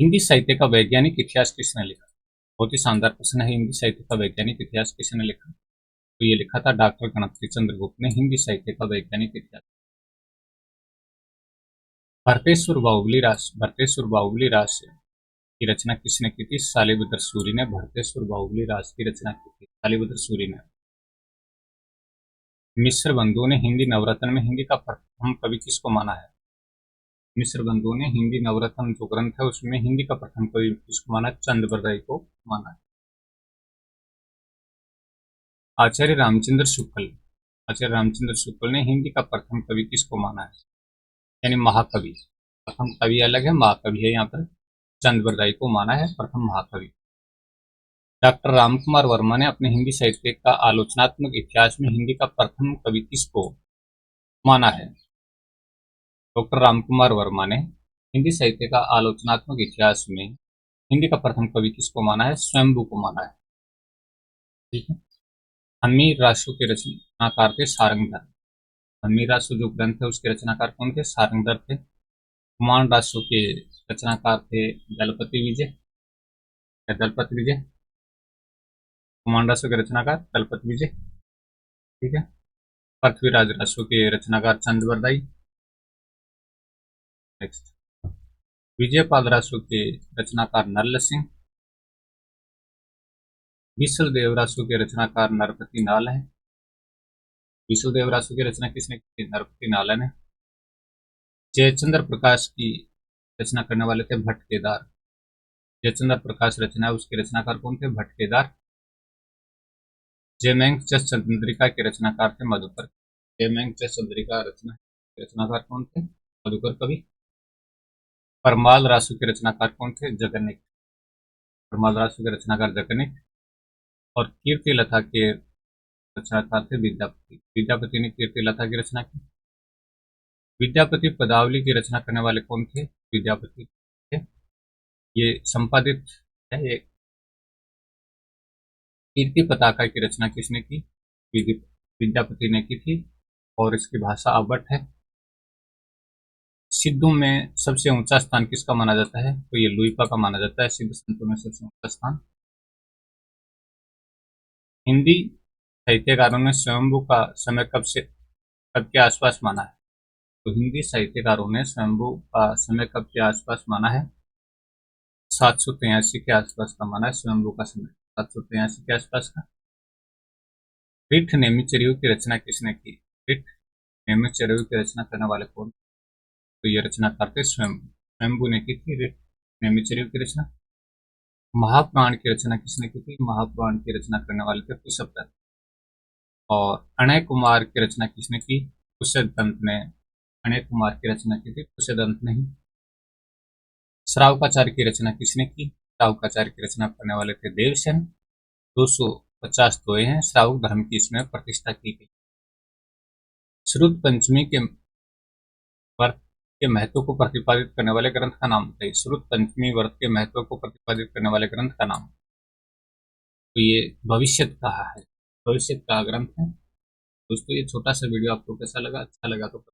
हिंदी साहित्य का वैज्ञानिक इतिहास किसने लिखा? बहुत ही शानदार प्रश्न है। हिंदी साहित्य का वैज्ञानिक इतिहास किसने लिखा? तो ये लिखा था डॉक्टर गणपति चंद्रगुप्त ने हिंदी साहित्य का वैज्ञानिक इतिहास। भरतेश्वर बाहुबली रास की रचना किसने की थी? शालिभद्र सूरी ने भरतेश्वर बाहुबली रास की रचना की थी। शालिभद्र सूरी ने। मिश्र बंधुओं ने हिंदी नवरत्न में हिंदी का प्रथम कवि किसको माना है? मिश्र बंधुओं ने हिंदी नवरत्न जो ग्रंथ है उसमें हिंदी का प्रथम कवि किसको माना है? चंद बरदाई को माना है। आचार्य रामचंद्र शुक्ल ने हिंदी का प्रथम कवि किसको माना है? यानी महाकवि। प्रथम कवि अलग है, महाकवि है यहाँ पर। चंद बरदाई को माना है प्रथम महाकवि। डॉक्टर रामकुमार वर्मा ने अपने हिंदी साहित्य का आलोचनात्मक इतिहास में हिंदी का प्रथम कवि किसको माना है? डॉक्टर रामकुमार वर्मा ने हिंदी साहित्य का आलोचनात्मक इतिहास में हिंदी का प्रथम कवि किसको माना है? स्वयंभू को माना है। ठीक है। हमीर रासु के रचनाकार थे सारंगधर। हमीर रासु जो ग्रंथ है उसके रचनाकार कौन थे? सारंगधर थे। कुमार रासु के रचनाकार थे दलपति विजय या दलपति विजय। कुमार रासु के रचनाकार दलपति विजय। ठीक है। पृथ्वीराज रासु के रचनाकार चंद बरदाई। नेक्स्ट, विजयपाल रासु के रचनाकार नल्ल सिंह। विसल देव रासु के रचनाकार नरपति नाल है। विसल देव रासु की रचना किसने की? नरपति नाल ने। जयचंद्र प्रकाश की रचना करने वाले थे भट्ट-केदार। जयचंद्र प्रकाश रचना उसके रचनाकार कौन थे? भट्ट-केदार। जयमेंग चंद्रिका के रचनाकार थे मधुकर। जयमेंग चंद्रिका रचनाकार कौन थे? मधुकर कवि। परमाल रासु के रचनाकार कौन थे? जगन्निक। परमाल रासु के रचनाकार जगन्निक। और कीर्ति लता के रचनाकार थे विद्यापति। विद्यापति ने कीर्ति लता की रचना की। विद्यापति पदावली की रचना करने वाले कौन थे? विद्यापति थे। ये संपादित है। ये कीर्ति पताका की रचना किसने की? विद्यापति ने की थी। और इसकी भाषा अवट है। सिद्धों में सबसे ऊंचा स्थान किसका माना जाता है? तो ये लुइपा का माना जाता है सिद्ध संतों में सबसे ऊंचा स्थान। हिंदी साहित्यकारों ने स्वयंभू का समय कब के आसपास माना है? तो हिंदी साहित्यकारों ने स्वयंभू का समय कब के आसपास माना है? 783 के आसपास का माना है स्वयंभू का समय। 783 के आसपास का। रिठ नेमिचर्यु की रचना किसने की? रिठ नेमिचर्यु की रचना करने वाले कौन? तो ये रचनाकार थे स्वयंभू ने की थी रिठ नेमिचर्यु की रचना। महापुराण की रचना किसने की थी? महापुराण की रचना करने वाले थे कुशदत्त। और अणय कुमार की रचना किसने की? कुशदंत ने। अणय कुमार की रचना की थी कुशदंत ने ही। श्रावकाचार्य की रचना किसने की? श्रावकाचार्य की रचना करने वाले थे देवसेन। 250 दोहे हैं। श्रावक धर्म की इसमें प्रतिष्ठा की गई। श्रुत पंचमी के व्रत के महत्व को प्रतिपादित करने वाले ग्रंथ का नाम बताइए। श्रुत पंचमी व्रत के महत्व को प्रतिपादित करने वाले ग्रंथ का नाम। तो ये भविष्य का है। भविष्य का ग्रंथ है। दोस्तों ये छोटा सा वीडियो आपको कैसा लगा? अच्छा लगा तो